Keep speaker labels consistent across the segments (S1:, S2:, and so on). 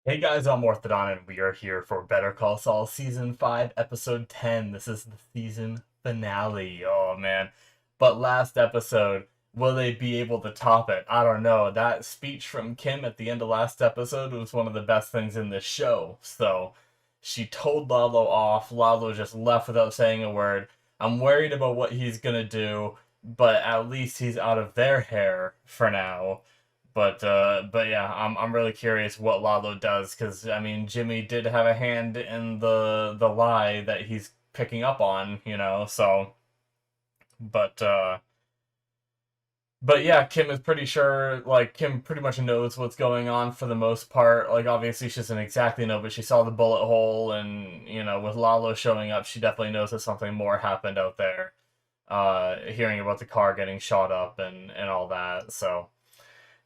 S1: Hey guys, I'm Morthadon, and we are here for Better Call Saul Season 5, Episode 10. This is the season finale. Oh man. But last episode, will they be able to top it? I don't know. That speech from Kim at the end of last episode was one of the best things in this show. So, she told Lalo off. Lalo just left without saying a word. I'm worried about what he's gonna do, but at least he's out of their hair for now. But yeah, I'm really curious what Lalo does because I mean Jimmy did have a hand in the lie that he's picking up on, you know. So, but uh, but yeah, Kim is pretty sure. Like Kim pretty much knows what's going on for the most part. Like obviously she doesn't exactly know, but she saw the bullet hole, and you know with Lalo showing up, she definitely knows that something more happened out there. Hearing about the car getting shot up and all that, so.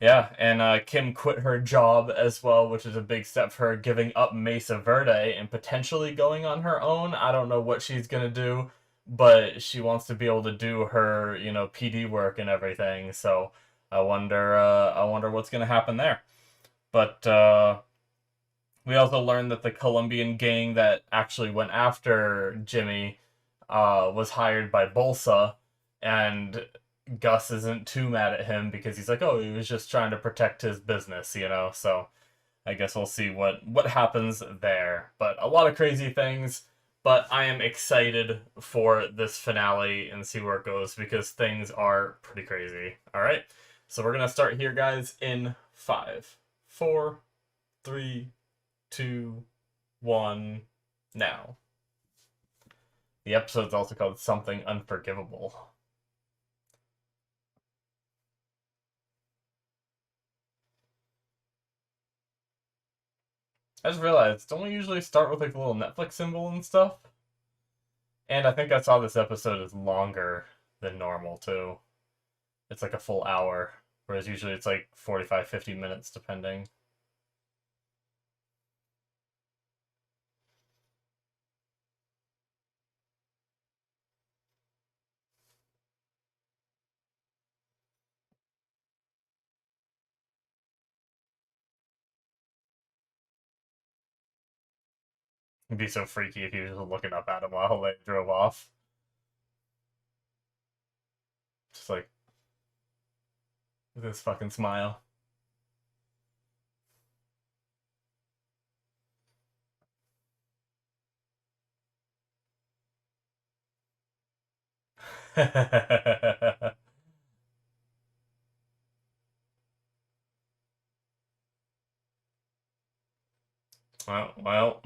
S1: Yeah, and Kim quit her job as well, which is a big step for her, giving up Mesa Verde and potentially going on her own. I don't know what she's gonna do, but she wants to be able to do her, PD work and everything. So I wonder what's gonna happen there. But we also learned that the Colombian gang that actually went after Jimmy was hired by Bolsa, and Gus isn't too mad at him because he's like, oh, he was just trying to protect his business, you know. So I guess we'll see what happens there. But a lot of crazy things. But I am excited for this finale and see where it goes because things are pretty crazy. All right, so we're gonna start here, guys, in 5, 4, 3, 2, 1, now. The episode's also called Something Unforgivable. I just realized, don't we usually start with like a little Netflix symbol and stuff? And I think I saw this episode is longer than normal too. It's like a full hour, whereas usually it's like 45, 50 minutes depending. It'd be so freaky if you were just looking up at him while they drove off. Just like, with this fucking smile. well.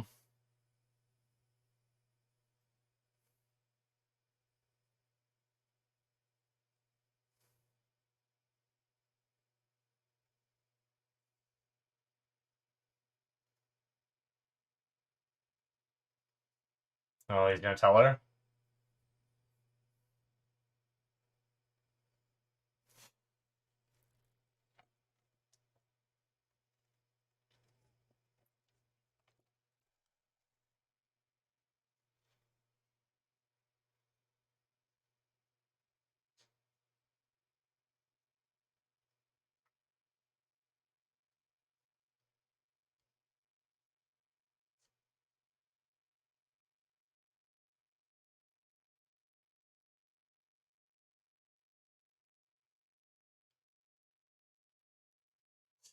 S1: Oh, he's gonna tell her?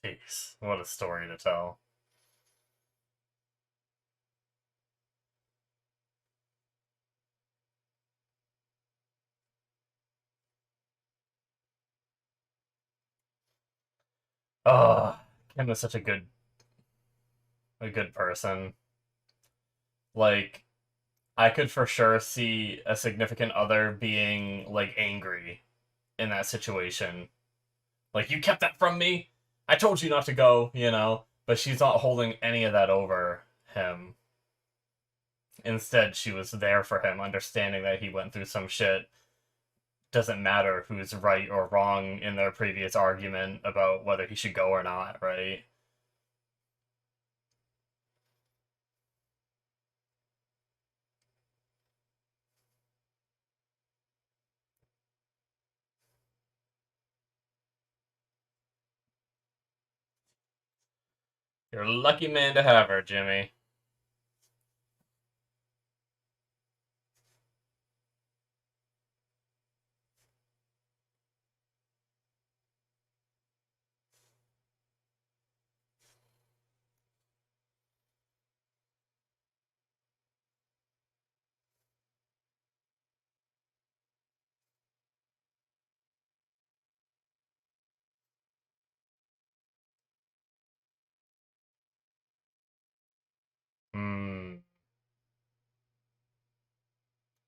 S1: Jeez, what a story to tell. Oh, Kim is such a good person. Like, I could for sure see a significant other being like angry in that situation. Like, you kept that from me? I told you not to go, you know? But she's not holding any of that over him. Instead, she was there for him, understanding that he went through some shit. Doesn't matter who's right or wrong in their previous argument about whether he should go or not, right? You're a lucky man to have her, Jimmy. Hmm.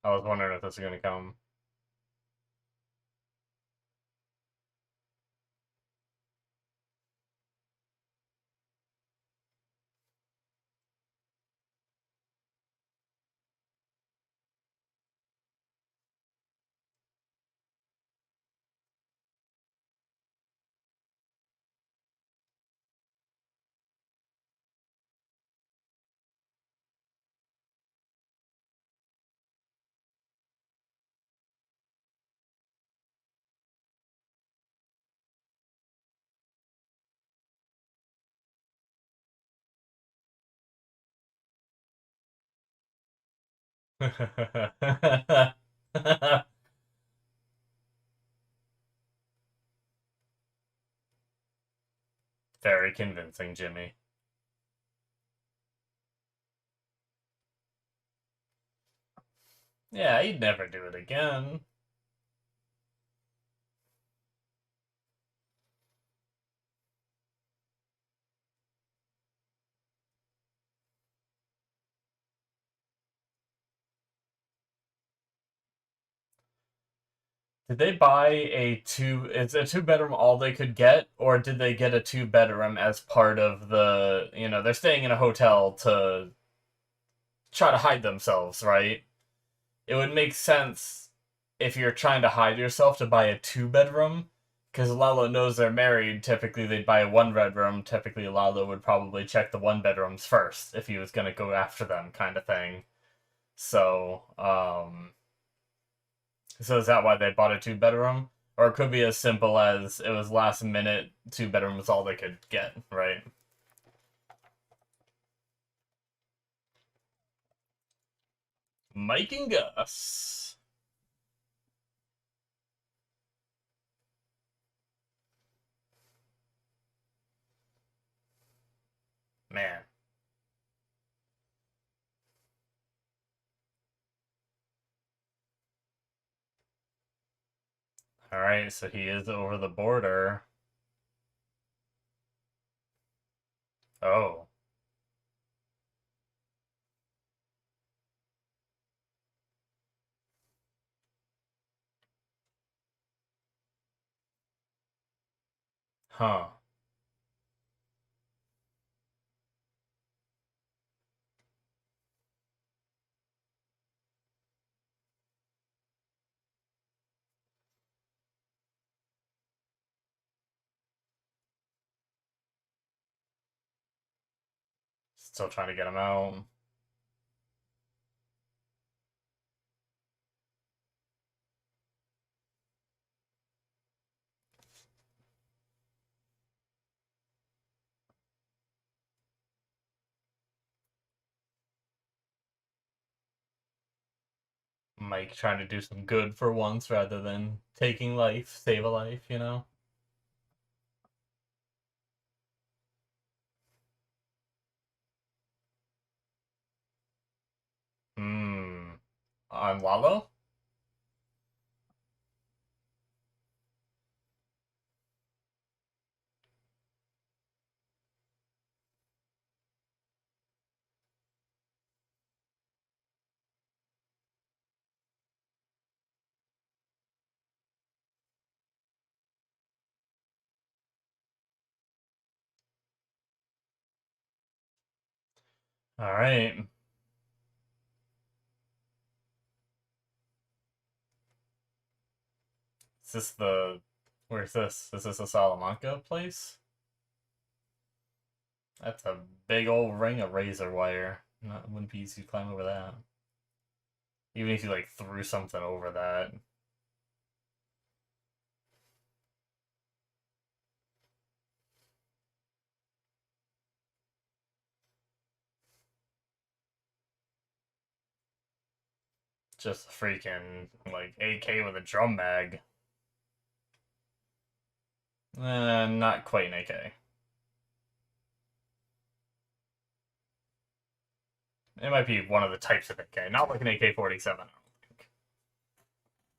S1: I was wondering if this was gonna come. Very convincing, Jimmy. Yeah, he'd never do it again. Did they buy is a two-bedroom all they could get, or did they get a two-bedroom as part of they're staying in a hotel to try to hide themselves, right? It would make sense if you're trying to hide yourself to buy a two-bedroom, because Lalo knows they're married. Typically, they'd buy a one-bedroom. Typically, Lalo would probably check the one-bedrooms first if he was going to go after them, kind of thing. So, so is that why they bought a two-bedroom? Or it could be as simple as it was last minute, two-bedroom was all they could get, right? Mike and Gus. Man. Alright, so he is over the border. Oh. Huh. Still trying to get him out. Mike trying to do some good for once rather than taking life, save a life. Hmm. On Lalo? Alright. Is this the... Where's this? Is this a Salamanca place? That's a big old ring of razor wire. Not, wouldn't be easy to climb over that. Even if you, like, threw something over that. Just freaking, like, AK with a drum mag. Not quite an AK. It might be one of the types of AK, not like an AK-47. I don't think.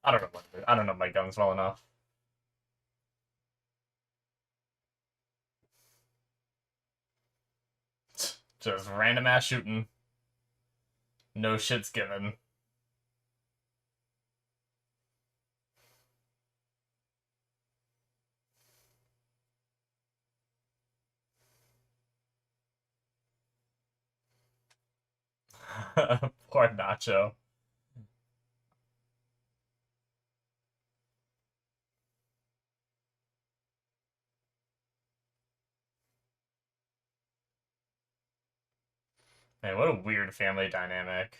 S1: I don't know what it is. I don't know my guns well enough. Just random ass shooting. No shit's given. Poor Nacho. Man, what a weird family dynamic.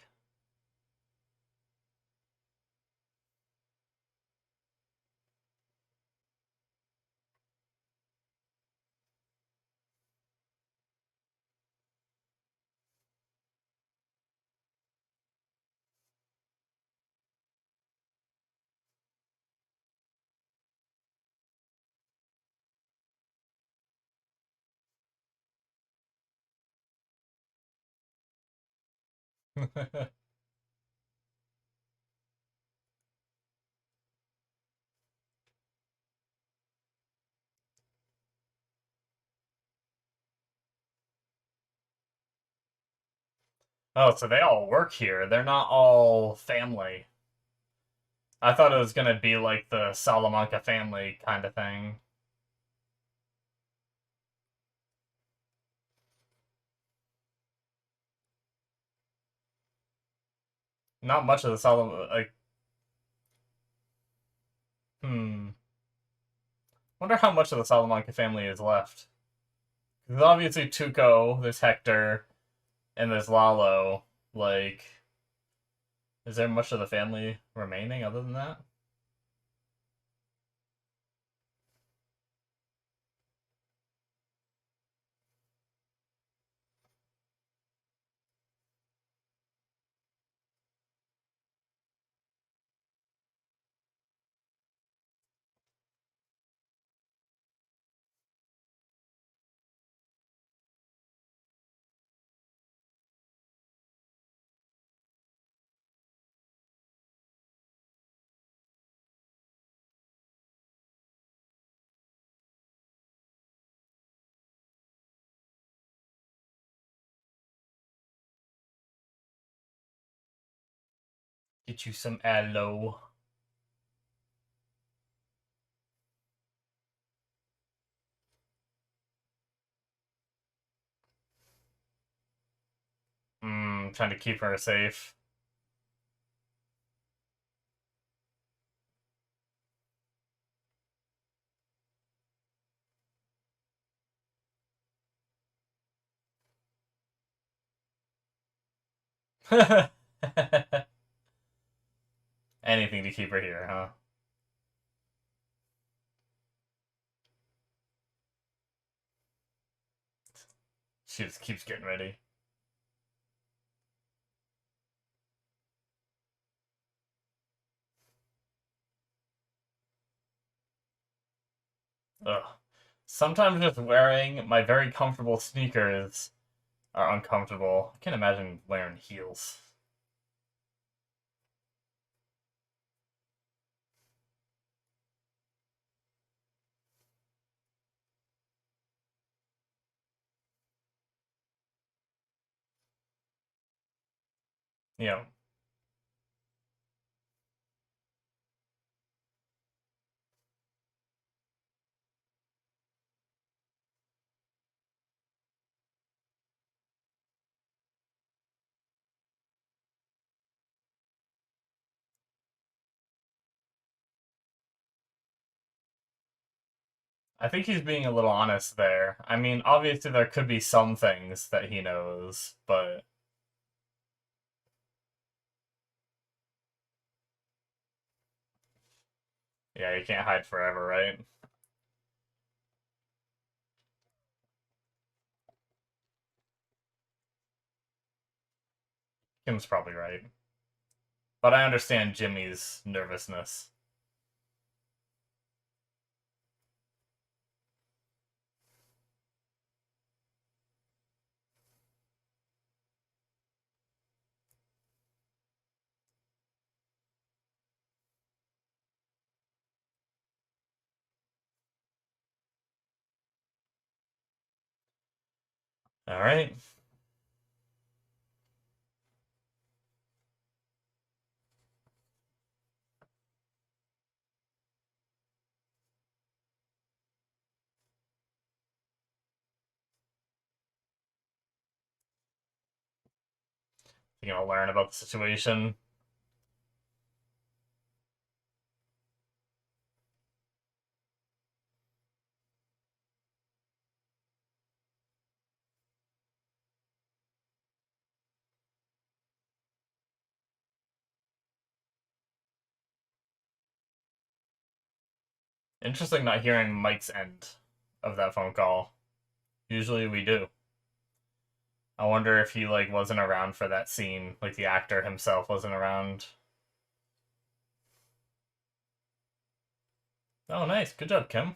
S1: Oh, so they all work here. They're not all family. I thought it was gonna be like the Salamanca family kind of thing. Not much of the Salamanca. Like, hmm. Wonder how much of the Salamanca family is left. There's obviously Tuco, there's Hector, and there's Lalo. Like, is there much of the family remaining other than that? Get you some aloe. Trying to keep her safe. Anything to keep her here, huh? She just keeps getting ready. Ugh. Sometimes just wearing my very comfortable sneakers are uncomfortable. I can't imagine wearing heels. You know, I think he's being a little honest there. I mean, obviously there could be some things that he knows, but yeah, you can't hide forever, right? Kim's probably right. But I understand Jimmy's nervousness. All right. You know, learn about the situation. Interesting not hearing Mike's end of that phone call. Usually we do. I wonder if he like wasn't around for that scene, like the actor himself wasn't around. Oh, nice. Good job, Kim.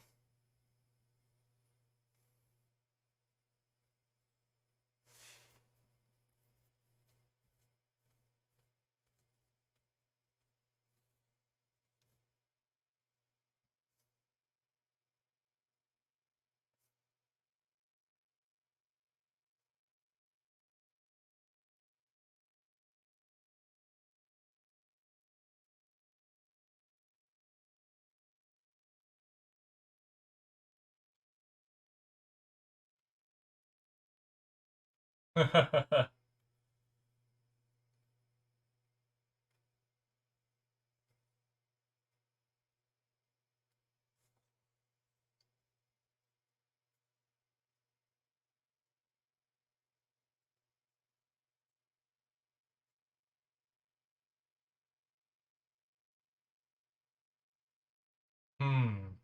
S1: Hmm.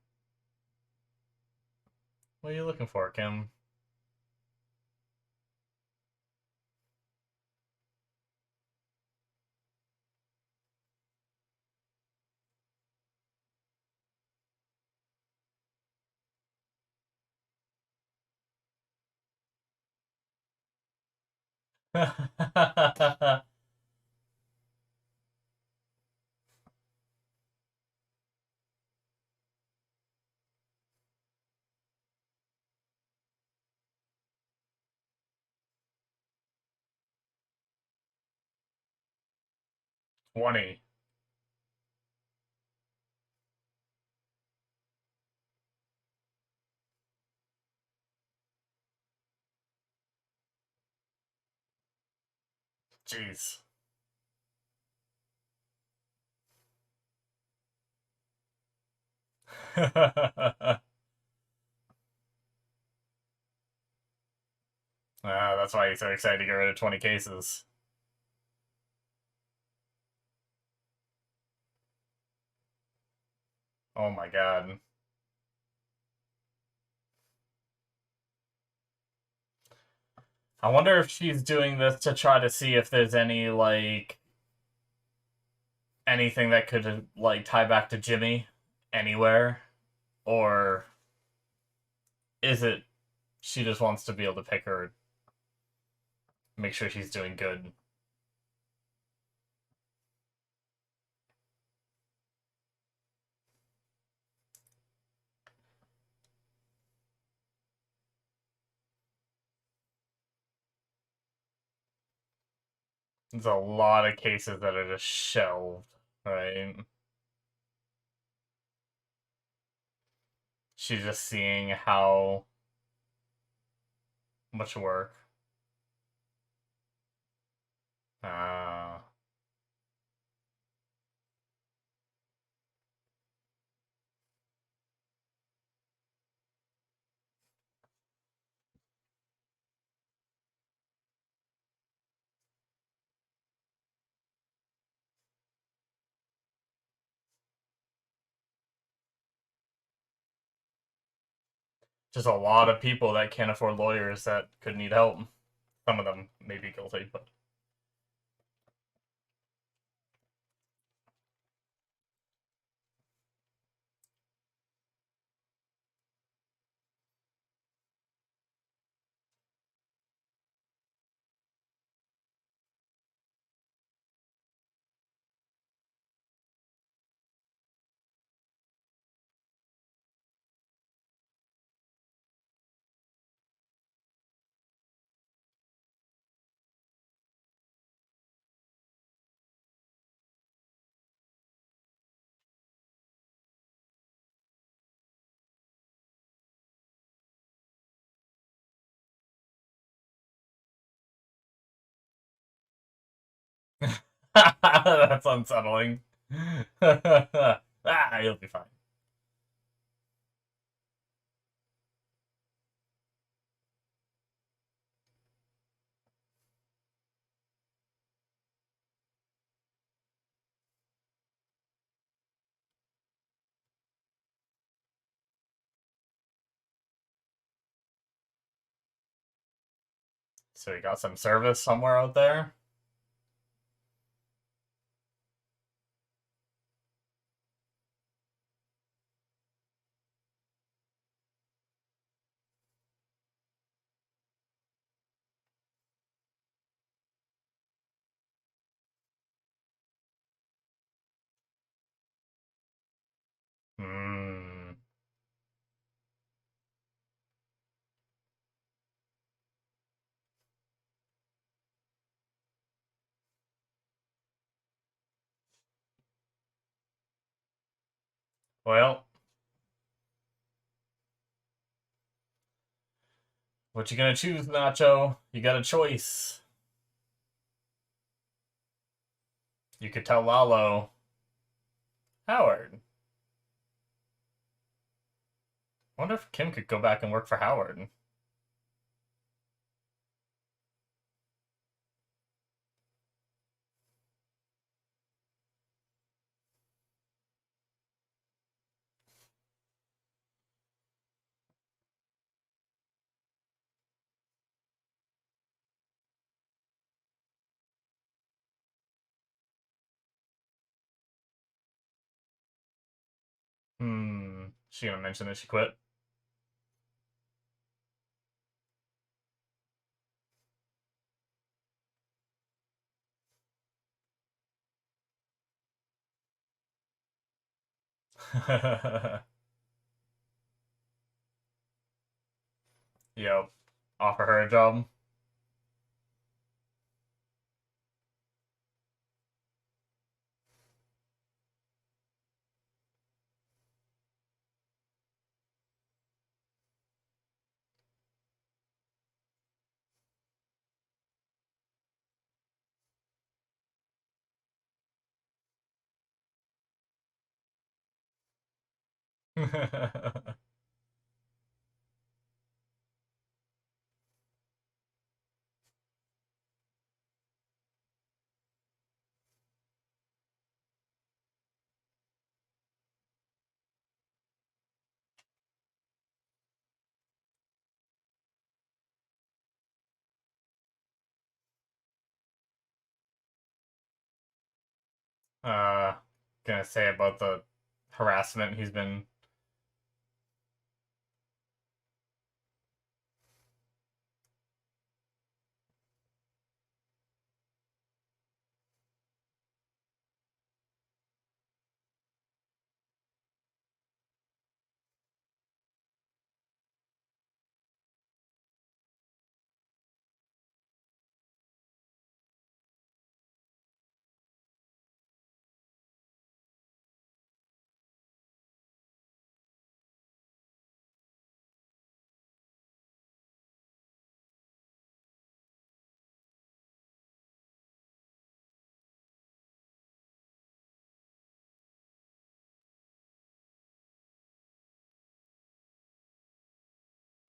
S1: What are you looking for, Kim? '20. 'Jeez. That's why he's so excited to get rid of 20 cases. Oh my god. I wonder if she's doing this to try to see if there's any, like, anything that could, like, tie back to Jimmy anywhere. Or is it she just wants to be able to pick her, make sure she's doing good? There's a lot of cases that are just shelved, right? She's just seeing how much work. Uh, just a lot of people that can't afford lawyers that could need help. Some of them may be guilty, but That's unsettling. You'll be fine. So you got some service somewhere out there? Hmm. Well, what you gonna choose, Nacho? You got a choice. You could tell Lalo, Howard. I wonder if Kim could go back and work for Howard. Hmm. She gonna mention that she quit? Yep. Offer her a job. uh, gonna say about the harassment he's been.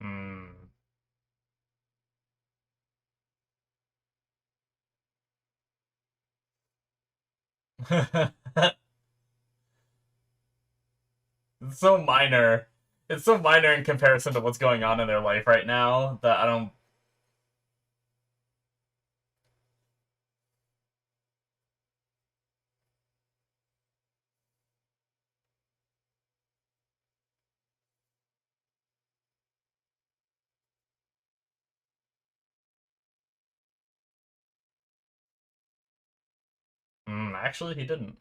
S1: Hmm. It's so minor. It's so minor in comparison to what's going on in their life right now that I don't. Actually, he didn't.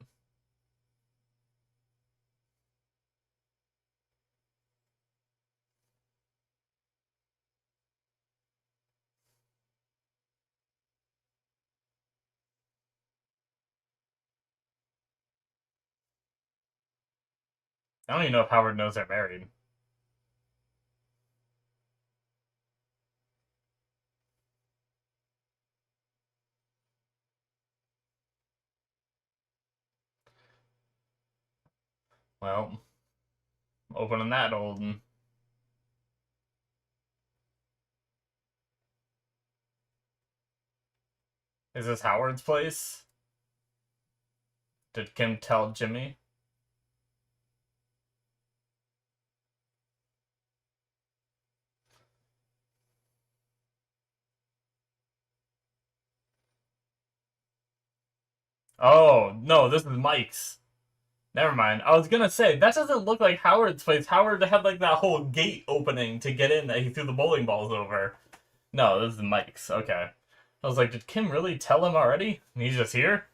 S1: I don't even know if Howard knows they're married. Well, opening that old. Is this Howard's place? Did Kim tell Jimmy? Oh, no, this is Mike's. Never mind. I was gonna say, that doesn't look like Howard's place. Howard had like that whole gate opening to get in that he threw the bowling balls over. No, this is Mike's. Okay. I was like, did Kim really tell him already? And he's just here?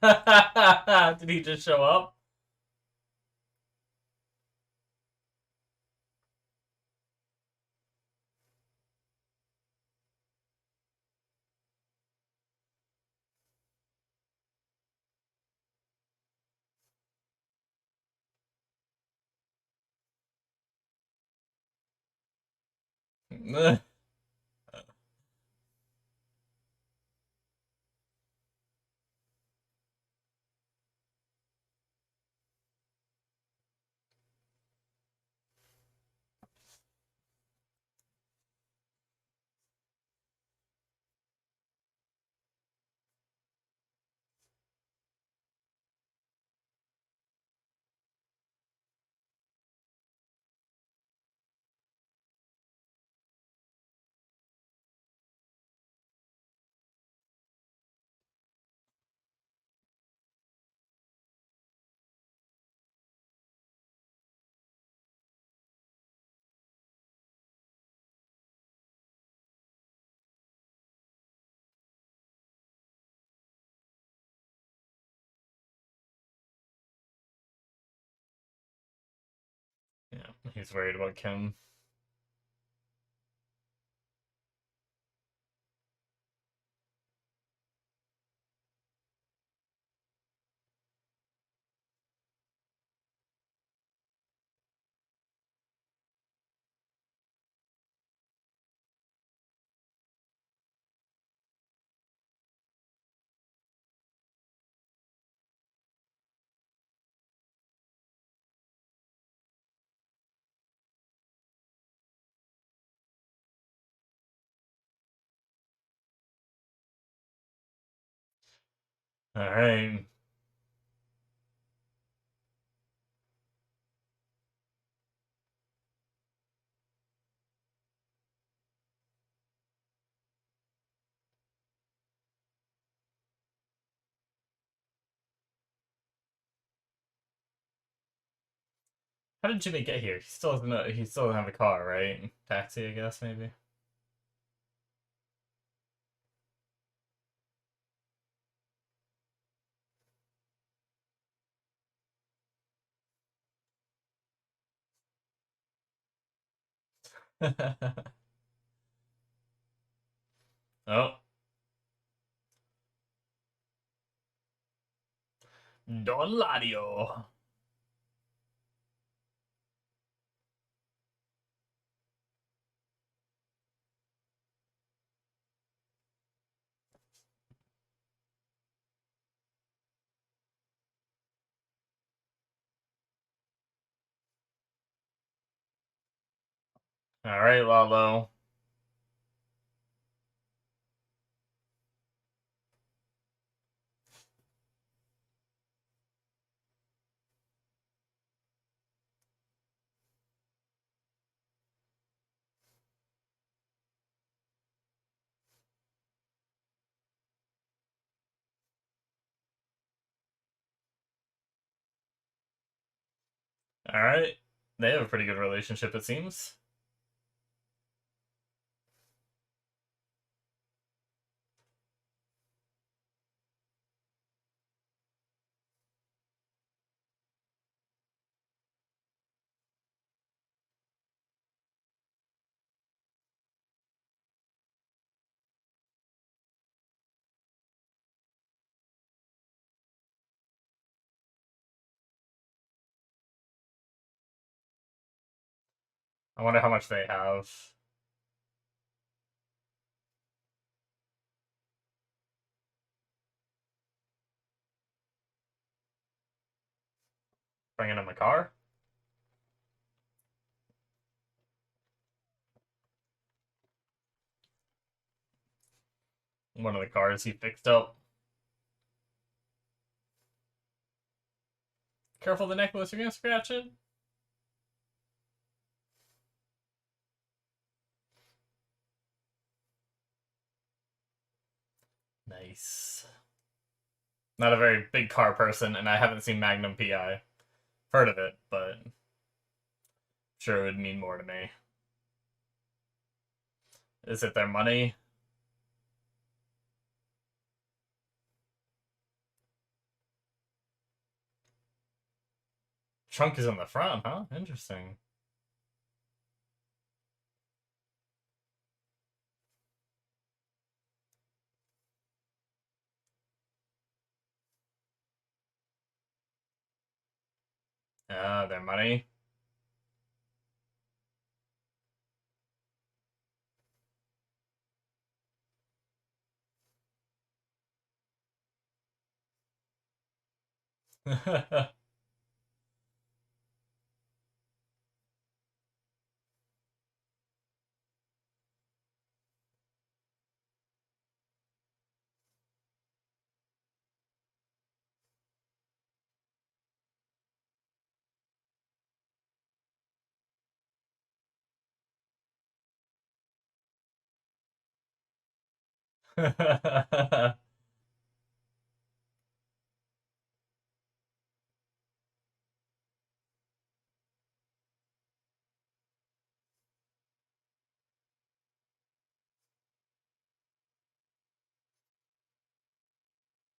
S1: Did he just show up? Yeah, he's worried about Kim. Alright. How did Jimmy get here? He still doesn't have a car, right? Taxi, I guess, maybe. Oh, Don Ladio. Alright, Lalo. Alright. They have a pretty good relationship, it seems. I wonder how much they have. Bring it in my car? One of the cars he fixed up. Careful the necklace, you're gonna scratch it. Nice. Not a very big car person, and I haven't seen Magnum PI. Heard of it, but sure it would mean more to me. Is it their money? Trunk is in the front, huh? Interesting. Their money.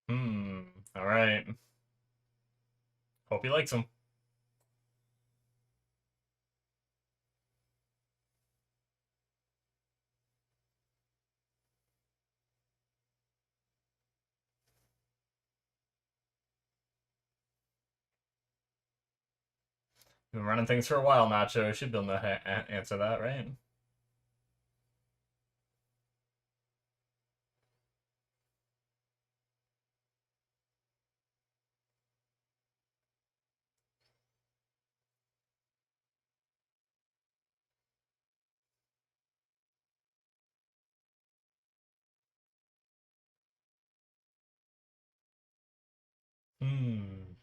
S1: Hmm. All right. Hope he likes them. Been running things for a while, Nacho. Should be able to answer that, right? Hmm.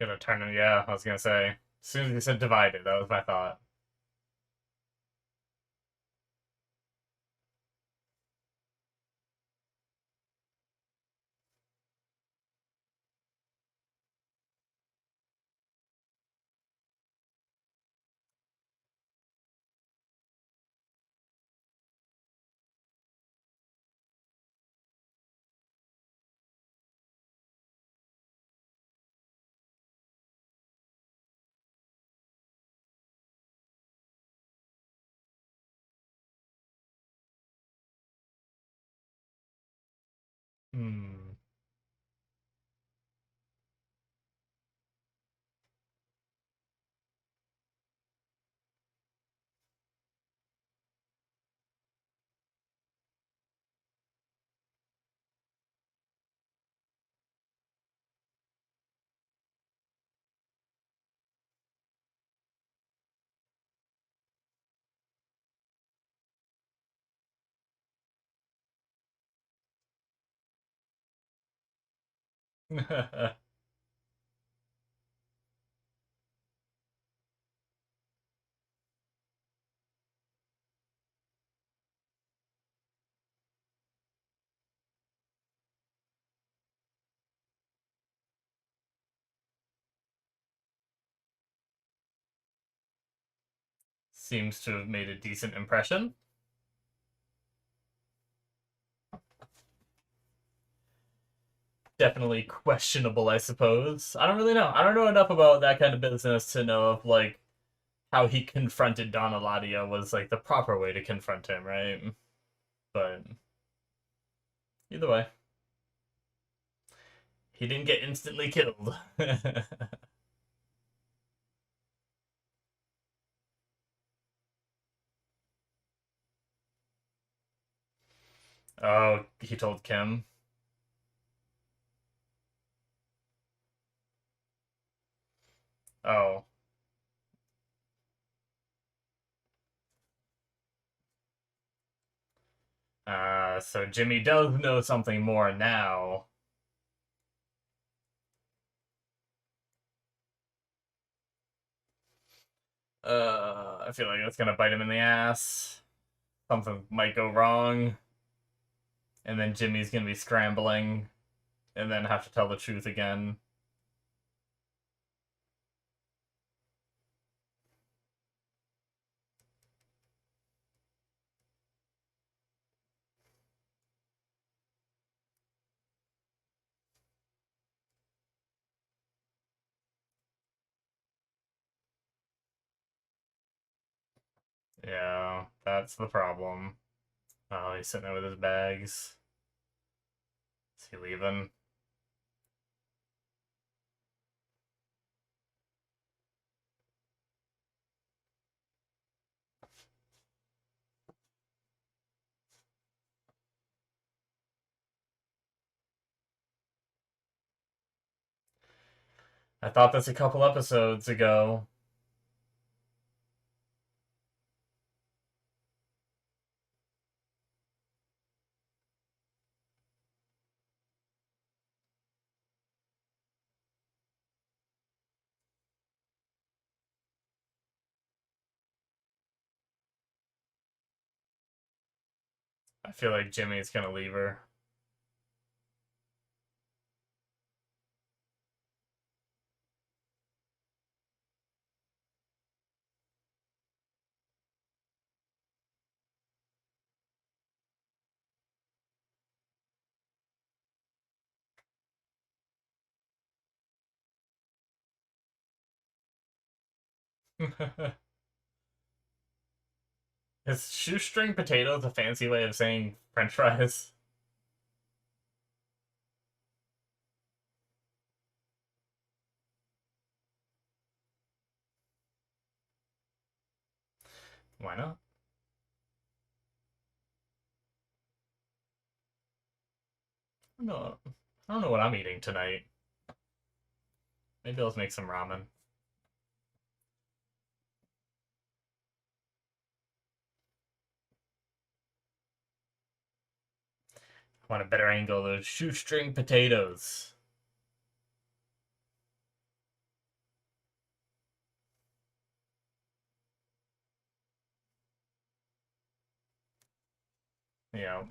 S1: Gonna turn it. Yeah, I was gonna say. As soon as you said divided, that was my thought. Hmm. Seems to have made a decent impression. definitely questionable, I suppose. I don't really know. I don't know enough about that kind of business to know if like how he confronted Don Eladio was like the proper way to confront him, right? But either way, he didn't get instantly killed. Oh, he told Kim. Oh, so Jimmy does know something more now. I feel like that's gonna bite him in the ass. Something might go wrong, and then Jimmy's gonna be scrambling, and then have to tell the truth again. Yeah, that's the problem. Oh, he's sitting there with his bags. Is he leaving? I thought this a couple episodes ago. I feel like Jimmy's gonna leave her. Is shoestring potatoes a fancy way of saying French fries? Why not? No, I don't know what I'm eating tonight. Maybe I'll make some ramen. I want a better angle of those shoestring potatoes. You know.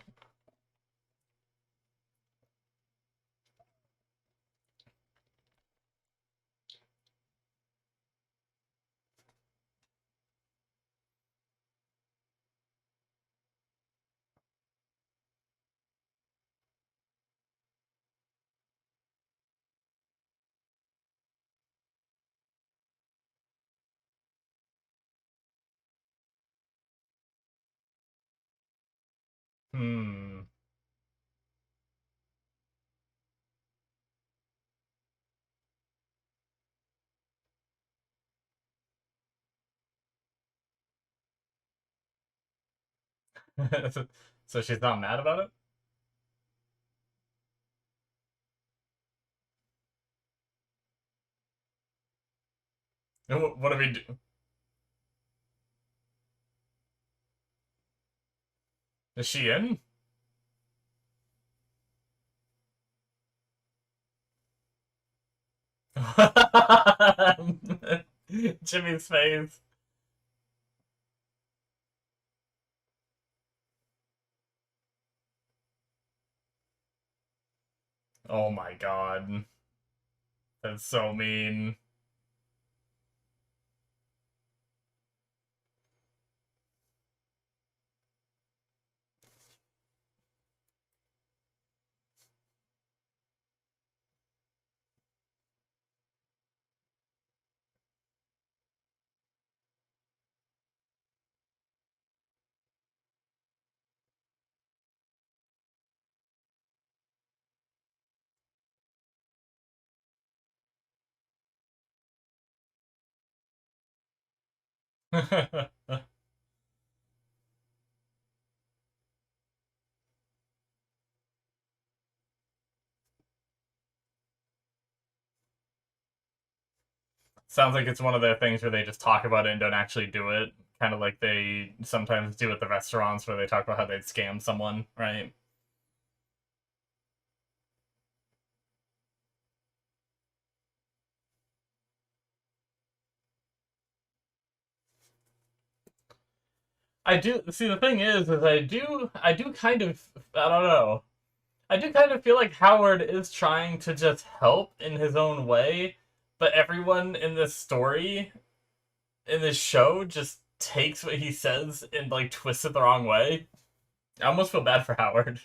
S1: Hmm. So she's not mad about it? What do we do? Is she in? Jimmy's face. Oh my god. That's so mean. Sounds like it's one of their things where they just talk about it and don't actually do it. Kind of like they sometimes do at the restaurants where they talk about how they'd scam someone, right? I do see the thing is I do kind of I don't know. I do kind of feel like Howard is trying to just help in his own way, but everyone in this story, in this show, just takes what he says and like twists it the wrong way. I almost feel bad for Howard.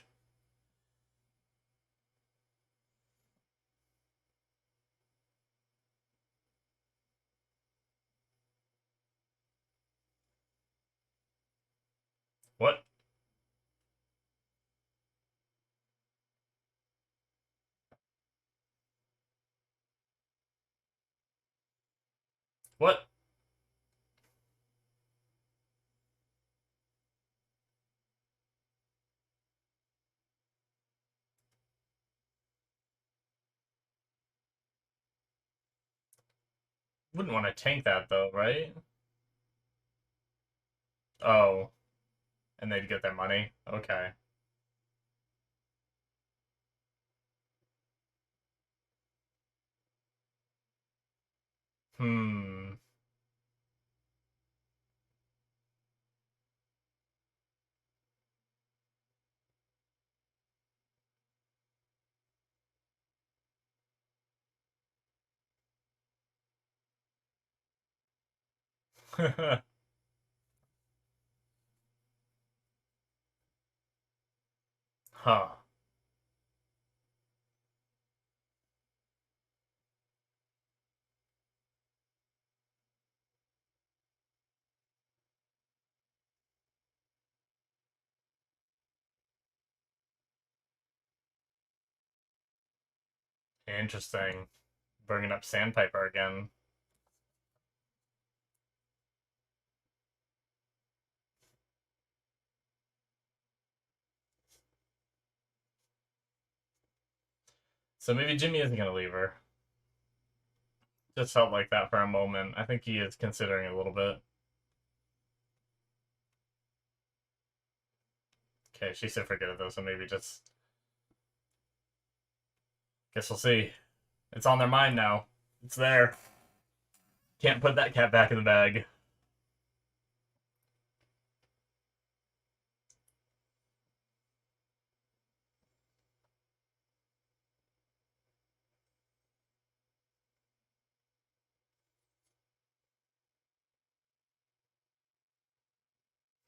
S1: What? What? Wouldn't want to tank that though, right? Oh, and they'd get their money. Okay. Hmm. Huh. Interesting. Bringing up Sandpiper again. So maybe Jimmy isn't gonna leave her. Just felt like that for a moment. I think he is considering a little bit. Okay, she said forget it though, so maybe just guess we'll see. It's on their mind now. It's there. Can't put that cat back in the bag.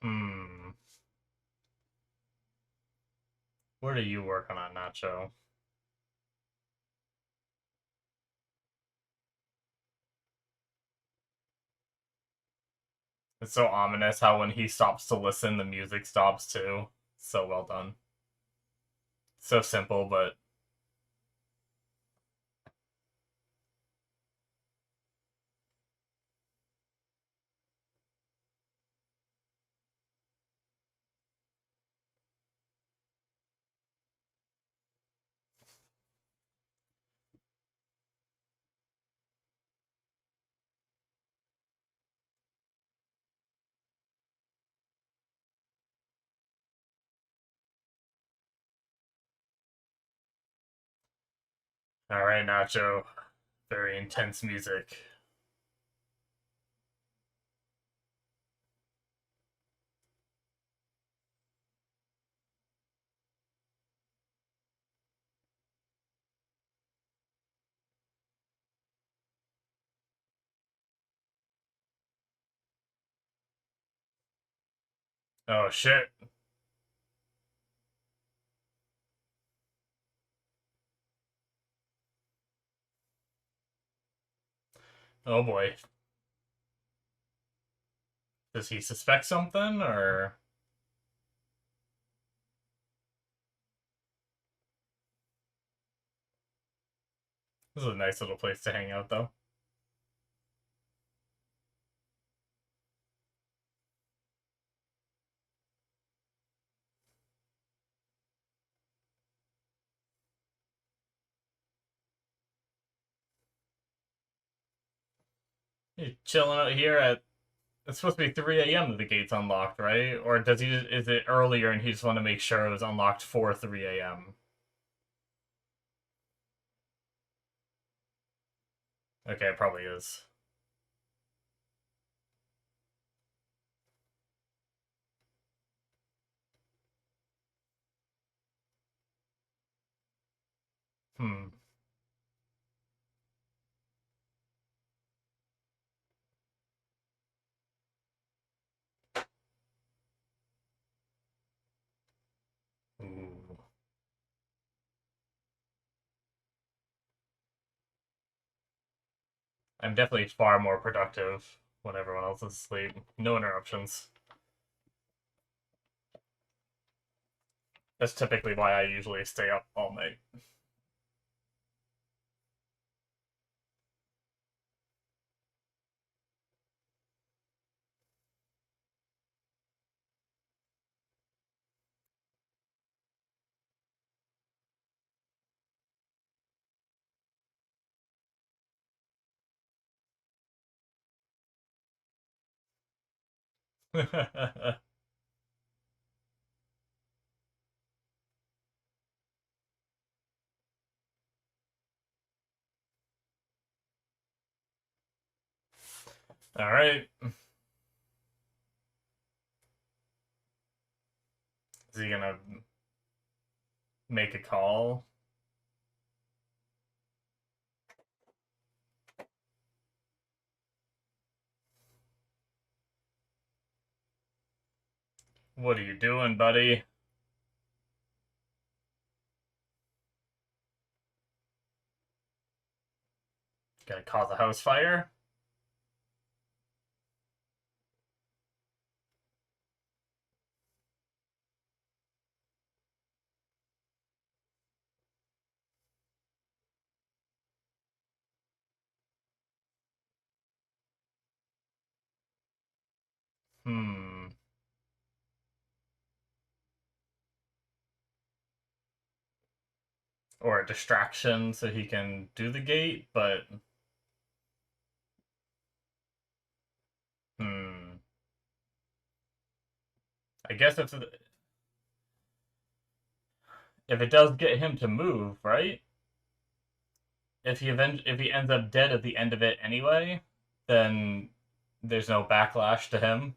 S1: Hmm. Where do you work on that Nacho? It's so ominous how when he stops to listen, the music stops too. So well done. So simple, but alright, Nacho. Very intense music. Oh shit. Oh boy. Does he suspect something or this is a nice little place to hang out though. He's chilling out here at. It's supposed to be 3 a.m. that the gate's unlocked, right? Or does he? Is it earlier and he just want to make sure it was unlocked for 3 a.m.? Okay, it probably is. Hmm. Ooh. I'm definitely far more productive when everyone else is asleep. No interruptions. That's typically why I usually stay up all night. All right. Is he gonna make a call? What are you doing, buddy? Gonna cause a house fire? Hmm. Or a distraction so he can do the gate, but hmm. I guess if it does get him to move, right? If he ends up dead at the end of it anyway, then there's no backlash to him.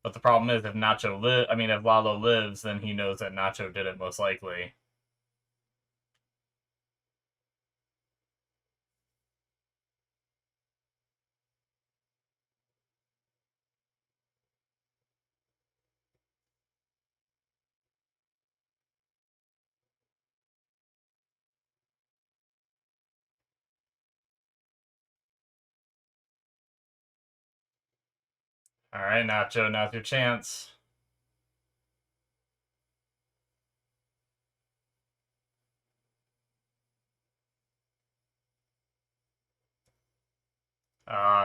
S1: But the problem is if Lalo lives, then he knows that Nacho did it most likely. All right, Nacho, now's your chance.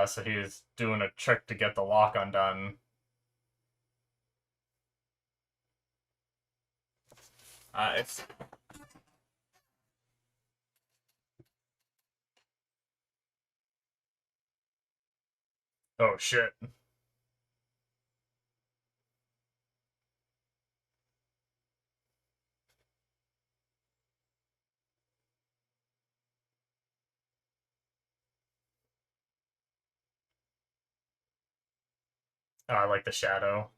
S1: So he's doing a trick to get the lock undone. It's oh shit. I like the shadow.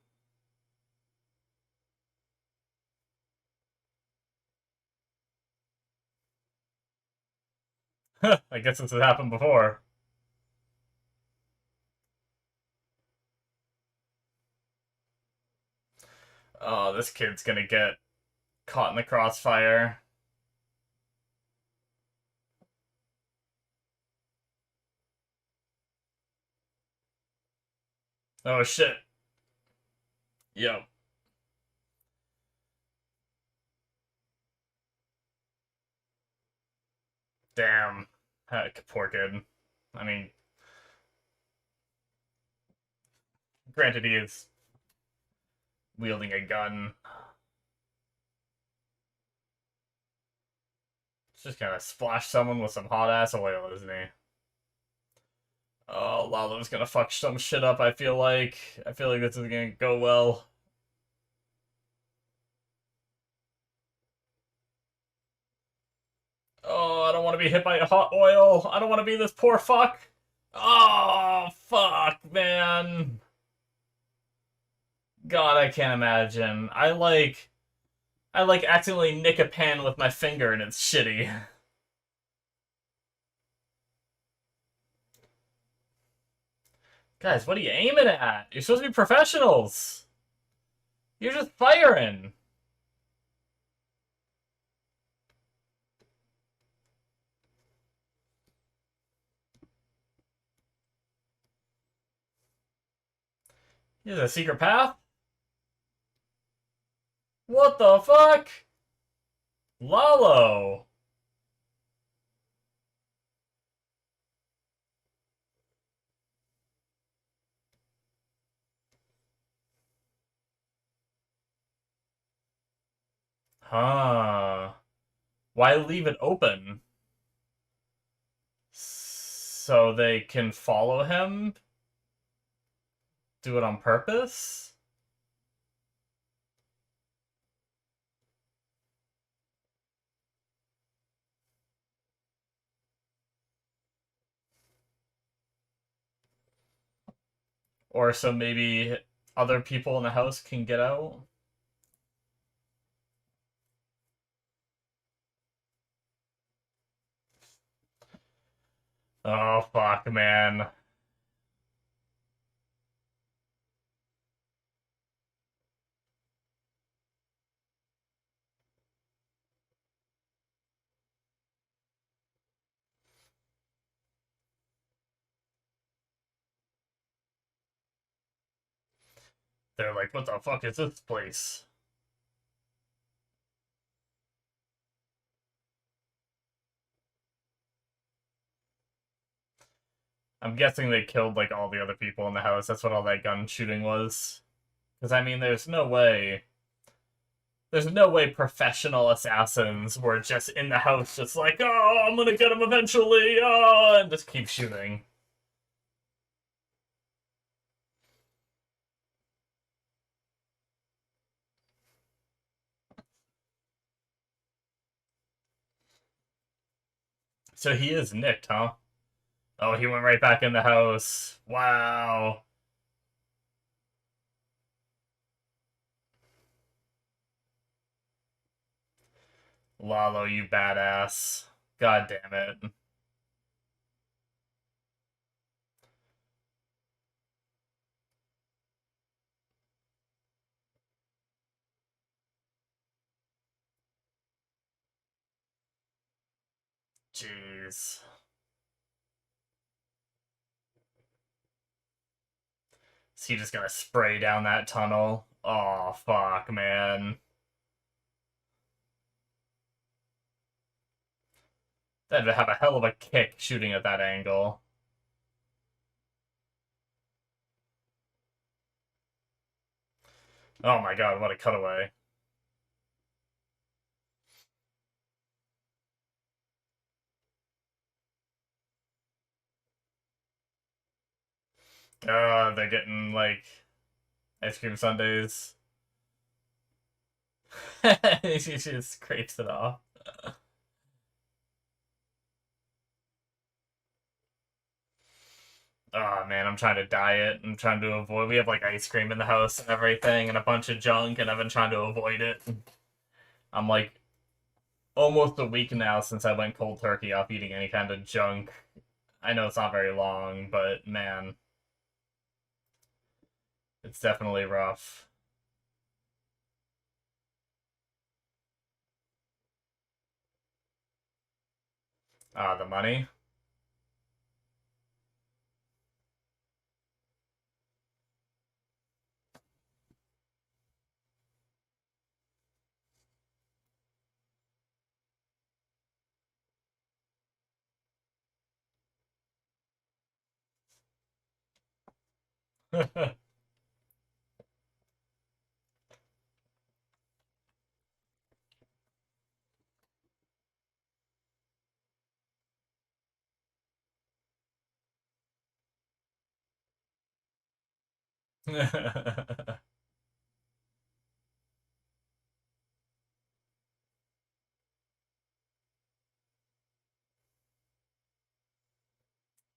S1: I guess this has happened before. Oh, this kid's gonna get caught in the crossfire. Oh shit. Yep. Damn. Heck, poor kid. I mean, granted, he is wielding a gun. It's just gonna splash someone with some hot ass oil, isn't he? Oh, Lalo's gonna fuck some shit up, I feel like. I feel like this is gonna go well. Oh, I don't want to be hit by hot oil. I don't want to be this poor fuck. Oh, fuck, man. God, I can't imagine. I like accidentally nick a pan with my finger and it's shitty. Guys, what are you aiming at? You're supposed to be professionals. You're just firing. Here's a secret path? What the fuck? Lalo. Huh. Why leave it open? So they can follow him? Do it on purpose? Or so maybe other people in the house can get out? Oh, fuck, man. They're like, what the fuck is this place? I'm guessing they killed, like, all the other people in the house. That's what all that gun shooting was. Because, I mean, there's no way. There's no way professional assassins were just in the house, just like, oh, I'm gonna get him eventually, oh, and just keep shooting. So he is nicked, huh? Oh, he went right back in the house. Wow. Lalo, you badass. God damn it. Jeez. Is he just gonna spray down that tunnel? Oh, fuck, man. That'd have a hell of a kick shooting at that angle. Oh my god, what a cutaway. They're getting, like, ice cream sundaes. She just scrapes it off. Oh man, I'm trying to diet. I'm trying to avoid. We have like ice cream in the house and everything, and a bunch of junk, and I've been trying to avoid it. I'm like almost a week now since I went cold turkey off eating any kind of junk. I know it's not very long, but man, it's definitely rough. The money.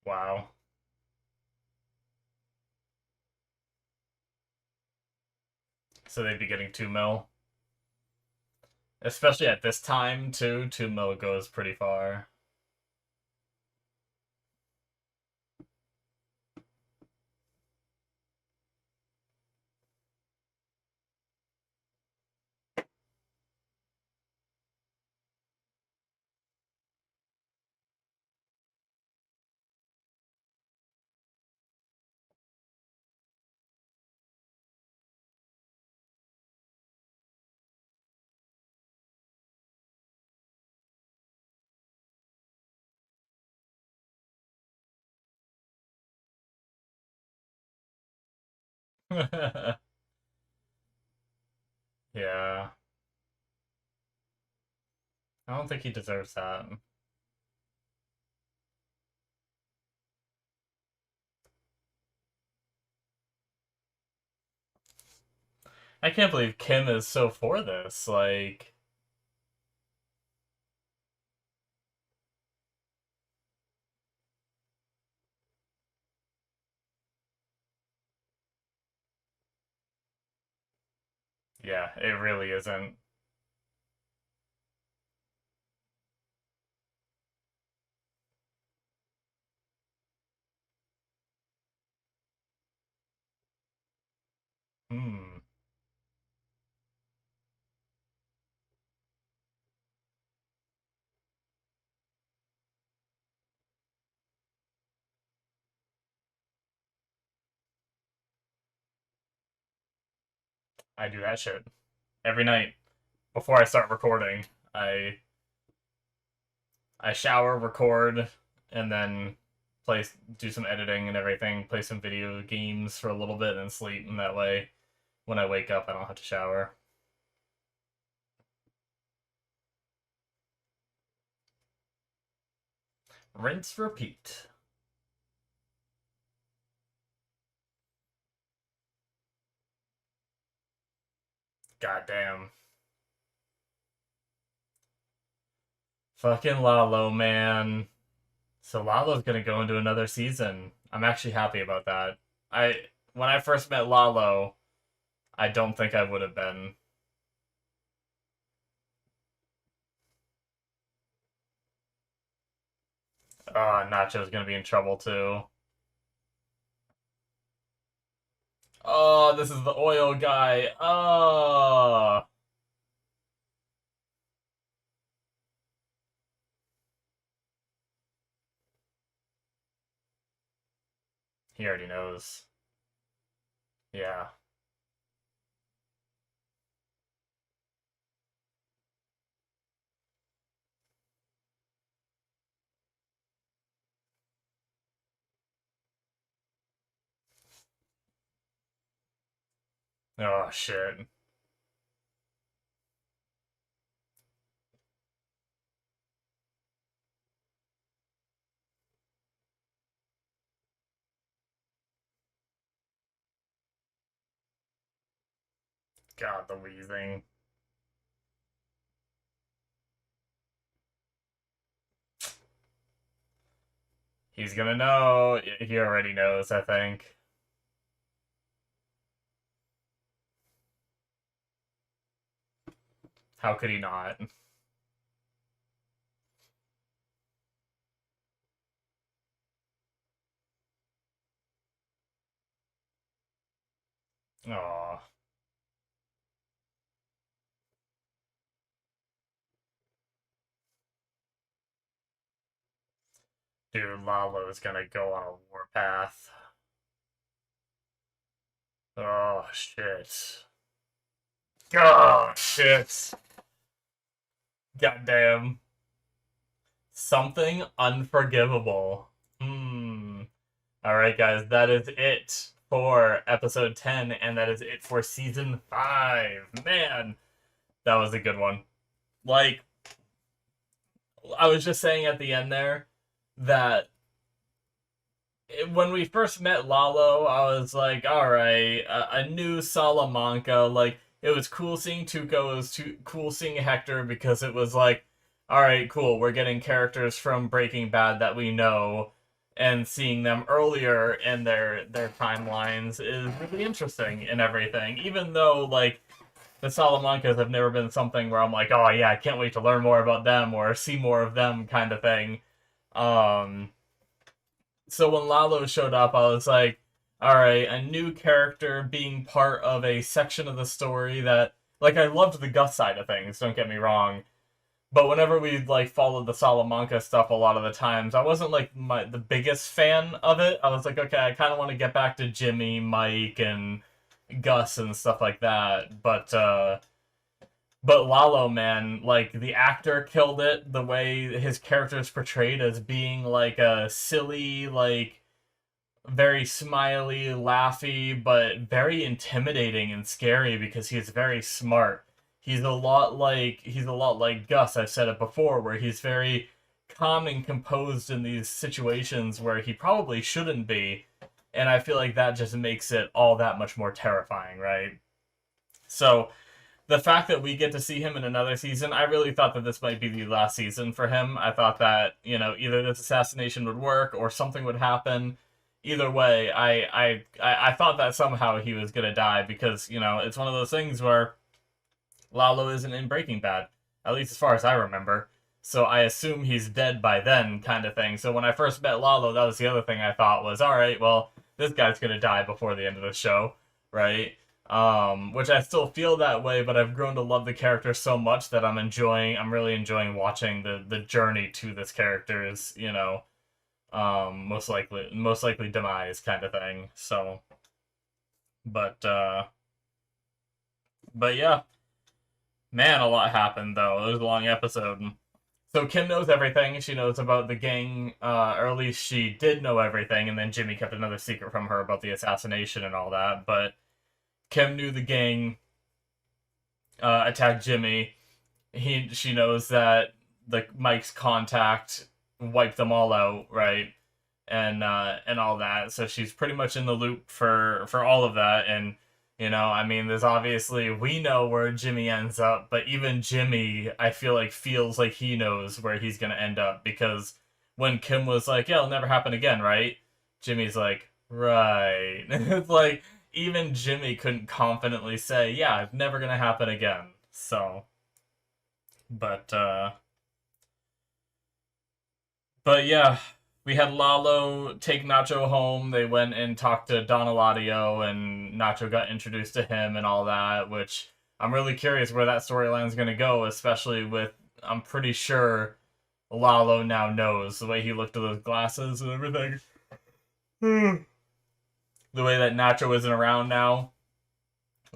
S1: Wow. So they'd be getting 2 mil. Especially at this time, too. 2 mil goes pretty far. Yeah. I don't think he deserves that. I can't believe Kim is so for this. Like, yeah, it really isn't. Hmm. I do that shit every night before I start recording. I I shower, record, and then play, do some editing and everything. Play some video games for a little bit and sleep. And that way, when I wake up, I don't have to shower. Rinse, repeat. Goddamn. Fucking Lalo, man. So Lalo's gonna go into another season. I'm actually happy about that. I When I first met Lalo, I don't think I would have been. Nacho's gonna be in trouble too. Oh, this is the oil guy. Oh, he already knows. Yeah. Oh shit. God, the wheezing. He's gonna know. He already knows, I think. How could he not? Oh, dude, Lalo's gonna go on a warpath. Oh, shit. Oh, shit. Goddamn. Something unforgivable. Hmm. Alright, guys, that is it for episode 10, and that is it for season 5. Man, that was a good one. Like, I was just saying at the end there that when we first met Lalo, I was like, all right, a new Salamanca. Like, it was cool seeing Tuco. It was cool seeing Hector because it was like, all right, cool. We're getting characters from Breaking Bad that we know, and seeing them earlier in their timelines is really interesting and everything. Even though like the Salamancas have never been something where I'm like, oh yeah, I can't wait to learn more about them or see more of them kind of thing. Um, so when Lalo showed up, I was like, all right, a new character being part of a section of the story that, like, I loved the Gus side of things. Don't get me wrong, but whenever we like followed the Salamanca stuff, a lot of the times I wasn't like the biggest fan of it. I was like, okay, I kind of want to get back to Jimmy, Mike, and Gus and stuff like that. But Lalo, man, like the actor killed it. The way his character is portrayed as being like a silly, like very smiley, laughy, but very intimidating and scary because he's very smart. He's a lot like Gus. I've said it before, where he's very calm and composed in these situations where he probably shouldn't be, and I feel like that just makes it all that much more terrifying, right? So the fact that we get to see him in another season, I really thought that this might be the last season for him. I thought that, either this assassination would work or something would happen. Either way, I thought that somehow he was gonna die because, it's one of those things where Lalo isn't in Breaking Bad, at least as far as I remember. So I assume he's dead by then, kind of thing. So when I first met Lalo, that was the other thing I thought was, all right, well, this guy's gonna die before the end of the show, right? Which I still feel that way, but I've grown to love the character so much that I'm really enjoying watching the journey to this character's, most likely demise kind of thing. So, but, uh, but yeah, man, a lot happened though. It was a long episode. So Kim knows everything. She knows about the gang, or at least she did know everything, and then Jimmy kept another secret from her about the assassination and all that, but Kim knew the gang attacked Jimmy. She knows that the Mike's contact wiped them all out, right? And all that. So she's pretty much in the loop for all of that. And I mean, there's obviously we know where Jimmy ends up, but even Jimmy, I feel like feels like he knows where he's gonna end up because when Kim was like, "Yeah, it'll never happen again," right? Jimmy's like, "Right." It's like even Jimmy couldn't confidently say, "Yeah, it's never gonna happen again." So, but but yeah, we had Lalo take Nacho home. They went and talked to Don Eladio, and Nacho got introduced to him and all that. Which I'm really curious where that storyline is gonna go, especially with I'm pretty sure Lalo now knows the way he looked at those glasses and everything. The way that Nacho isn't around now,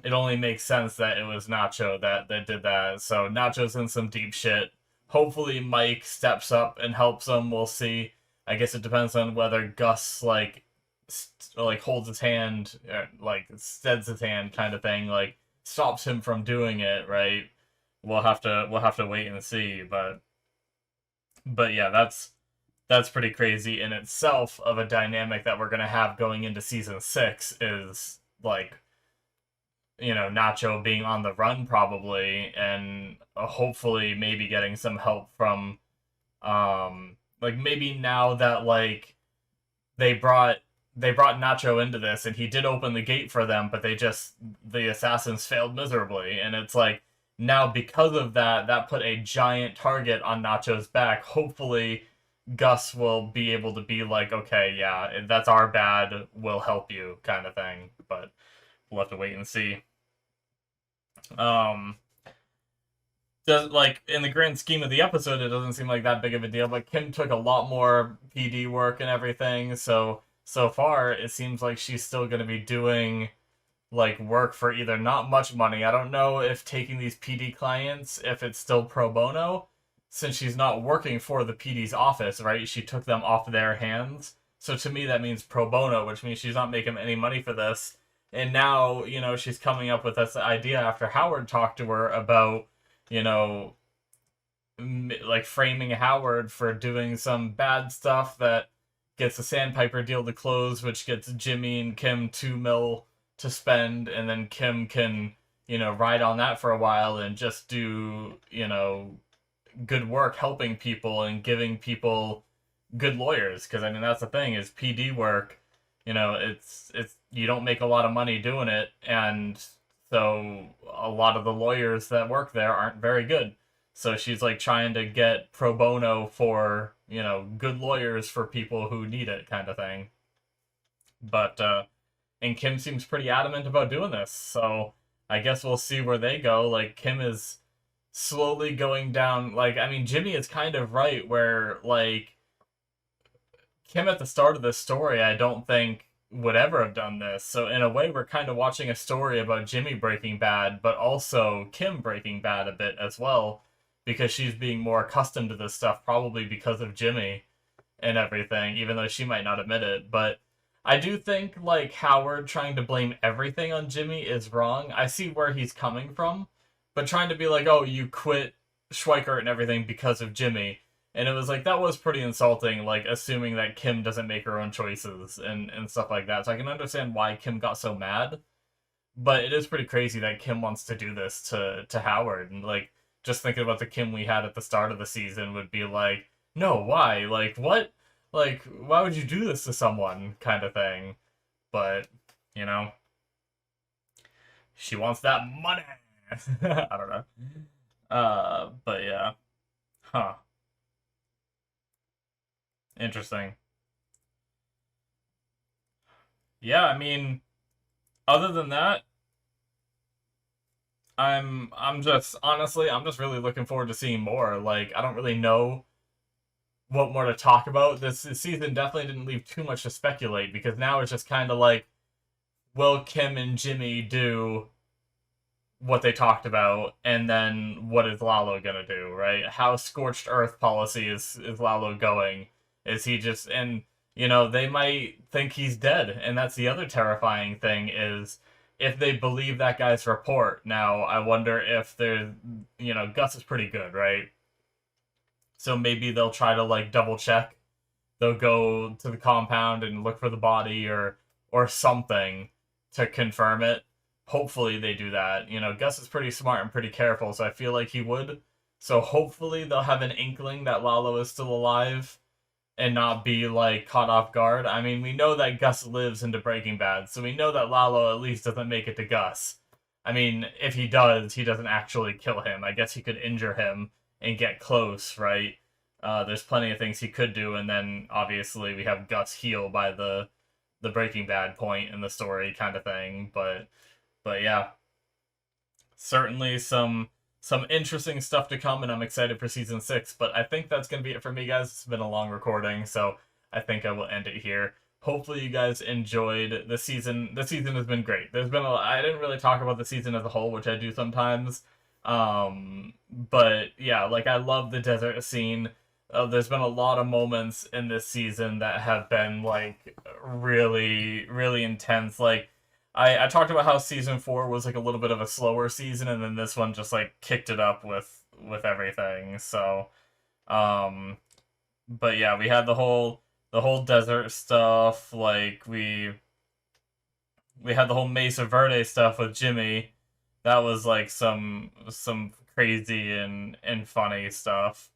S1: it only makes sense that it was Nacho that did that. So Nacho's in some deep shit. Hopefully Mike steps up and helps him. We'll see. I guess it depends on whether Gus like holds his hand, like steads his hand, kind of thing, like stops him from doing it. Right? We'll have to wait and see. But yeah, that's pretty crazy in itself of a dynamic that we're gonna have going into season 6 is like Nacho being on the run probably, and hopefully maybe getting some help from, like maybe now that like they brought Nacho into this and he did open the gate for them, but the assassins failed miserably, and it's like now because of that, that put a giant target on Nacho's back. Hopefully, Gus will be able to be like, okay, yeah, that's our bad, we'll help you, kind of thing. But we'll have to wait and see. Um, does like in the grand scheme of the episode, it doesn't seem like that big of a deal. But Kim took a lot more PD work and everything, so far it seems like she's still going to be doing like work for either not much money. I don't know if taking these PD clients, if it's still pro bono, since she's not working for the PD's office, right? She took them off their hands. So to me, that means pro bono, which means she's not making any money for this. And now, she's coming up with this idea after Howard talked to her about, you know, like framing Howard for doing some bad stuff that gets the Sandpiper deal to close, which gets Jimmy and Kim 2 mil to spend, and then Kim can, ride on that for a while and just do, good work helping people and giving people good lawyers. Because I mean, that's the thing is PD work. It's you don't make a lot of money doing it, and so a lot of the lawyers that work there aren't very good. So she's like trying to get pro bono for, good lawyers for people who need it, kind of thing. But and Kim seems pretty adamant about doing this. So I guess we'll see where they go. Like Kim is slowly going down. Like, I mean, Jimmy is kind of right where, like, Kim at the start of this story, I don't think would ever have done this. So in a way, we're kind of watching a story about Jimmy breaking bad, but also Kim breaking bad a bit as well, because she's being more accustomed to this stuff, probably because of Jimmy and everything, even though she might not admit it. But I do think, like, Howard trying to blame everything on Jimmy is wrong. I see where he's coming from, but trying to be like, oh, you quit Schweikert and everything because of Jimmy. And it was like, that was pretty insulting, like, assuming that Kim doesn't make her own choices and stuff like that. So I can understand why Kim got so mad, but it is pretty crazy that Kim wants to do this to Howard. And, like, just thinking about the Kim we had at the start of the season would be like, no, why? Like, what? Like, why would you do this to someone, kind of thing. But, you know, she wants that money. I don't know. But yeah. Huh. Interesting. Yeah, I mean, other than that, I'm just honestly, I'm just really looking forward to seeing more. Like, I don't really know what more to talk about. This season definitely didn't leave too much to speculate, because now it's just kind of like, will Kim and Jimmy do what they talked about, and then what is Lalo gonna do, right? How scorched earth policy is Lalo going? Is he just, and they might think he's dead, and that's the other terrifying thing is if they believe that guy's report. Now I wonder if they're, Gus is pretty good, right? So maybe they'll try to like double check. They'll go to the compound and look for the body or something to confirm it. Hopefully they do that. Gus is pretty smart and pretty careful, so I feel like he would. So hopefully they'll have an inkling that Lalo is still alive and not be like caught off guard. I mean, we know that Gus lives into Breaking Bad, so we know that Lalo at least doesn't make it to Gus. I mean, if he does, he doesn't actually kill him. I guess he could injure him and get close, right? There's plenty of things he could do, and then obviously we have Gus heal by the Breaking Bad point in the story, kind of thing. But yeah, certainly some interesting stuff to come, and I'm excited for season 6. But I think that's gonna be it for me, guys. It's been a long recording, so I think I will end it here. Hopefully you guys enjoyed the season. The season has been great. There's been I didn't really talk about the season as a whole, which I do sometimes. But yeah, like, I love the desert scene. There's been a lot of moments in this season that have been like really, really intense. Like, I talked about how season 4 was like a little bit of a slower season, and then this one just like kicked it up with everything. So, um, but yeah, we had the whole desert stuff. Like, we had the whole Mesa Verde stuff with Jimmy. That was like some crazy and funny stuff.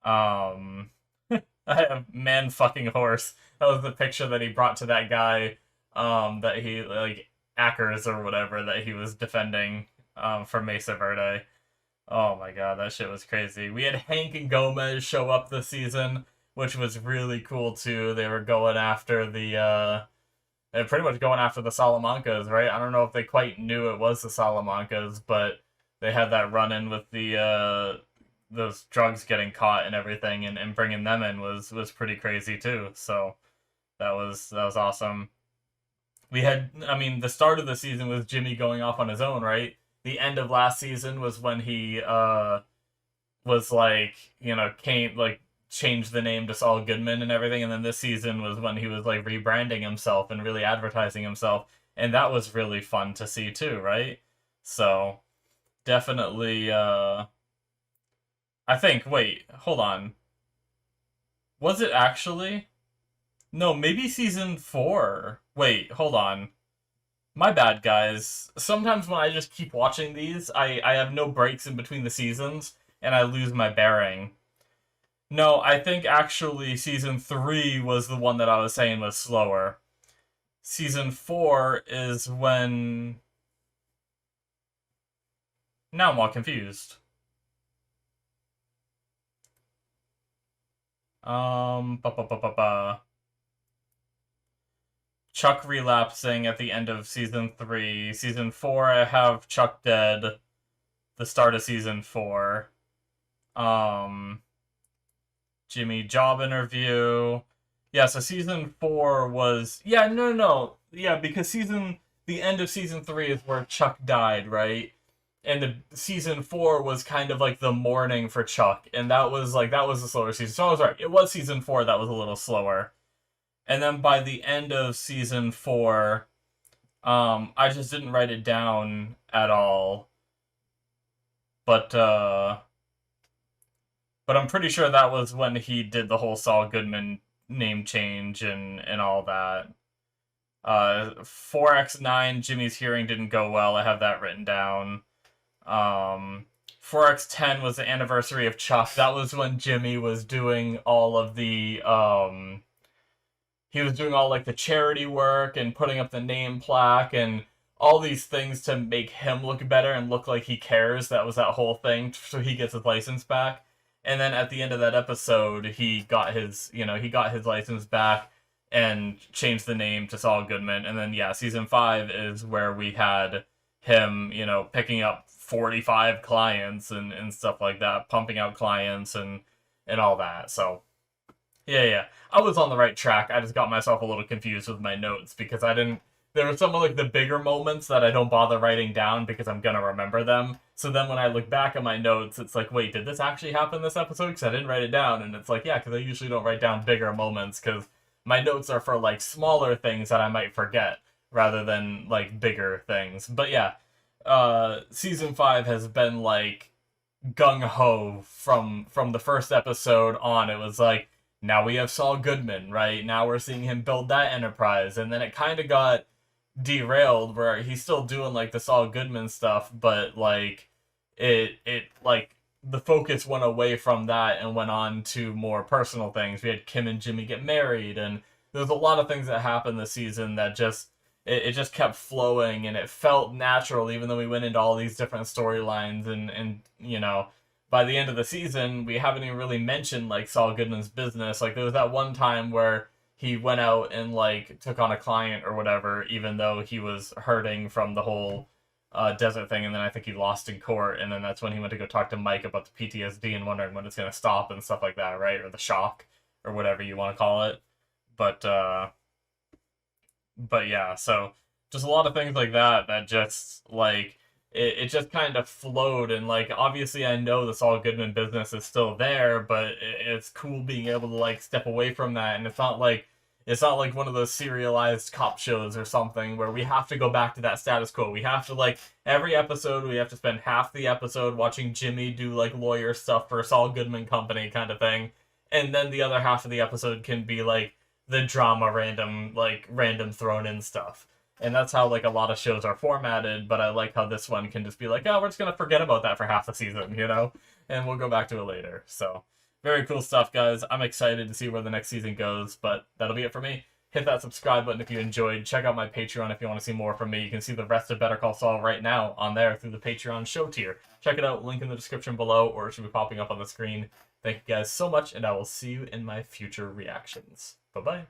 S1: Um, I have man fucking horse. That was the picture that he brought to that guy, that he like Ackers or whatever that he was defending, from Mesa Verde. Oh my god, that shit was crazy. We had Hank and Gomez show up this season, which was really cool too. They were going after they're pretty much going after the Salamancas, right? I don't know if they quite knew it was the Salamancas, but they had that run in with the those drugs getting caught and everything, and bringing them in was pretty crazy too. So that was awesome. We had, I mean, the start of the season was Jimmy going off on his own, right? The end of last season was when he was like, came like changed the name to Saul Goodman and everything, and then this season was when he was like rebranding himself and really advertising himself, and that was really fun to see too, right? So definitely, I think, wait, hold on. Was it actually? No, maybe season 4. Wait, hold on. My bad, guys. Sometimes when I just keep watching these, I have no breaks in between the seasons, and I lose my bearing. No, I think actually season 3 was the one that I was saying was slower. Season 4 is when... Now I'm all confused. Ba ba ba ba ba. Chuck relapsing at the end of season 3. Season 4, I have Chuck dead. The start of season 4. Jimmy job interview. Yeah, so season 4 was... Yeah, no. Yeah, because the end of season 3 is where Chuck died, right? And the season 4 was kind of like the mourning for Chuck, and that was the slower season. So I was right. It was season 4 that was a little slower. And then by the end of season 4, I just didn't write it down at all. But I'm pretty sure that was when he did the whole Saul Goodman name change and all that. 4x9, Jimmy's hearing didn't go well. I have that written down. 4x10 was the anniversary of Chuck. That was when Jimmy was doing all of the, he was doing all, like, the charity work and putting up the name plaque and all these things to make him look better and look like he cares. That was that whole thing, so he gets his license back. And then at the end of that episode, he got his license back and changed the name to Saul Goodman. And then, yeah, season 5 is where we had him, picking up 45 clients and stuff like that, pumping out clients and all that. So, yeah. I was on the right track. I just got myself a little confused with my notes because there were some of, like, the bigger moments that I don't bother writing down because I'm gonna remember them. So then when I look back at my notes, it's like, wait, did this actually happen this episode? Because I didn't write it down. And it's like, yeah, because I usually don't write down bigger moments because my notes are for, like, smaller things that I might forget rather than, like, bigger things. But yeah, season 5 has been, like, gung-ho from the first episode on. It was like, now we have Saul Goodman, right? Now we're seeing him build that enterprise. And then it kind of got derailed where he's still doing, like, the Saul Goodman stuff, but, like, it like, the focus went away from that and went on to more personal things. We had Kim and Jimmy get married, and there's a lot of things that happened this season that just, it just kept flowing, and it felt natural, even though we went into all these different storylines, and by the end of the season, we haven't even really mentioned, like, Saul Goodman's business. Like, there was that one time where he went out and, like, took on a client or whatever, even though he was hurting from the whole desert thing, and then I think he lost in court, and then that's when he went to go talk to Mike about the PTSD and wondering when it's going to stop and stuff like that, right? Or the shock, or whatever you want to call it. But yeah, so just a lot of things like that just, like, it just kind of flowed, and, like, obviously I know the Saul Goodman business is still there, but it's cool being able to, like, step away from that, and it's not like one of those serialized cop shows or something where we have to go back to that status quo. We have to, like, every episode, we have to spend half the episode watching Jimmy do, like, lawyer stuff for Saul Goodman Company kind of thing, and then the other half of the episode can be, like, the drama random thrown in stuff. And that's how, like, a lot of shows are formatted, but I like how this one can just be like, oh, we're just gonna forget about that for half the season, And we'll go back to it later. So, very cool stuff, guys. I'm excited to see where the next season goes, but that'll be it for me. Hit that subscribe button if you enjoyed. Check out my Patreon if you want to see more from me. You can see the rest of Better Call Saul right now on there through the Patreon show tier. Check it out, link in the description below, or it should be popping up on the screen. Thank you guys so much, and I will see you in my future reactions. Bye-bye.